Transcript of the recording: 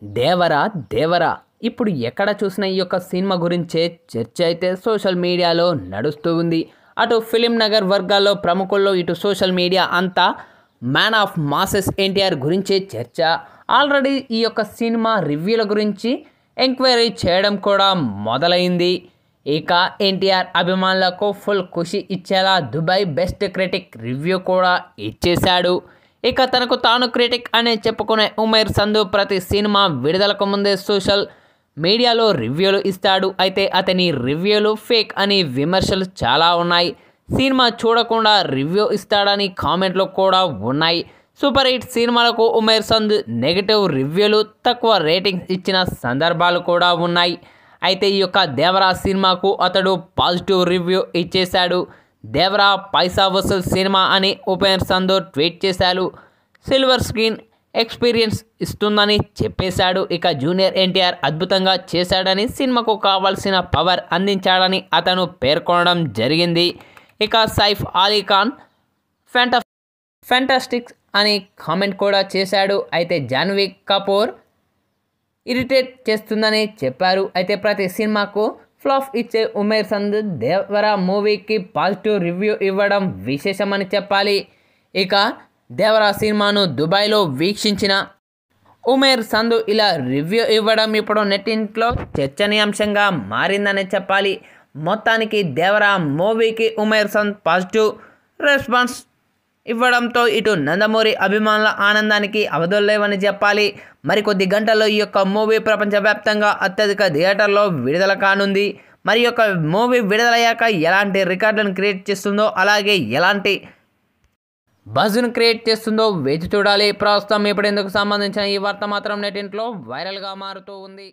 దేవరా దేవరా ఇప్పుడు ఎక్కడ చూసినా ఈ యొక్క సినిమా గురించే చర్చ అయితే సోషల్ మీడియాలో నడుస్తూ ఉంది. అటు ఫిలిం నగర్ వర్గాల్లో ప్రముఖుల్లో ఇటు సోషల్ మీడియా అంతా మ్యాన్ ఆఫ్ మాసెస్ ఎన్టీఆర్ గురించే చర్చ. ఆల్రెడీ ఈ యొక్క సినిమా రివ్యూల గురించి ఎంక్వైరీ చేయడం కూడా మొదలైంది. ఇక ఎన్టీఆర్ అభిమానులకు ఫుల్ ఖుషి ఇచ్చేలా దుబాయ్ బెస్ట్ క్రిటిక్ రివ్యూ కూడా ఇచ్చేశాడు. ఇక తనకు తాను క్రిటిక్ అనే చెప్పుకునే ఉమేర్ సంధు ప్రతి సినిమా విడుదలకు ముందే సోషల్ మీడియాలో రివ్యూలు ఇస్తాడు. అయితే అతని రివ్యూలు ఫేక్ అని విమర్శలు చాలా ఉన్నాయి. సినిమా చూడకుండా రివ్యూ ఇస్తాడని కామెంట్లు కూడా ఉన్నాయి. సూపర్ హిట్ సినిమాలకు ఉమేర్ సంధు నెగిటివ్ రివ్యూలు తక్కువ రేటింగ్స్ ఇచ్చిన సందర్భాలు కూడా ఉన్నాయి. అయితే ఈ యొక్క దేవరా సినిమాకు అతడు పాజిటివ్ రివ్యూ ఇచ్చేశాడు. దేవరా పైసా వసూల్ సినిమా అని ఉమేర్ సంధు ట్వీట్ చేశాడు. సిల్వర్ స్క్రీన్ ఎక్స్పీరియన్స్ ఇస్తుందని చెప్పేశాడు. ఇక జూనియర్ ఎన్టీఆర్ అద్భుతంగా చేశాడని, సినిమాకు కావాల్సిన పవర్ అందించాడని అతను పేర్కొనడం జరిగింది. ఇక సైఫ్ అలీ ఖాన్ ఫ్యాంటాస్టిక్ అని కామెంట్ కూడా చేశాడు. అయితే జాన్వీ కపూర్ ఇరిటేట్ చేస్తుందని చెప్పారు. అయితే ప్రతి సినిమాకు ఫ్లాప్ ఇచ్చే ఉమేర్ సంధు దేవరా మూవీకి పాజిటివ్ రివ్యూ ఇవ్వడం విశేషమని చెప్పాలి. ఇక దేవరా సినిమాను దుబాయ్లో వీక్షించిన ఉమేర్ సంధు ఇలా రివ్యూ ఇవ్వడం ఇప్పుడు నెట్టింట్లో చర్చనీయాంశంగా మారిందని చెప్పాలి. మొత్తానికి దేవరా మూవీకి ఉమేర్ సంధు పాజిటివ్ రెస్పాన్స్ ఇవ్వడంతో ఇటు నందమూరి అభిమానుల ఆనందానికి అవధుల్లేవని చెప్పాలి. మరికొద్ది గంటల్లో ఈ యొక్క మూవీ ప్రపంచవ్యాప్తంగా అత్యధిక థియేటర్లో విడుదల కానుంది. మరి యొక్క మూవీ విడుదలయ్యాక ఎలాంటి రికార్డులను క్రియేట్ చేస్తుందో, అలాగే ఎలాంటి బజ్ను క్రియేట్ చేస్తుందో వేచి చూడాలి. ప్రస్తుతం ఇప్పుడు ఇందుకు సంబంధించిన ఈ వార్త మాత్రం నెట్టింట్లో వైరల్గా మారుతూ ఉంది.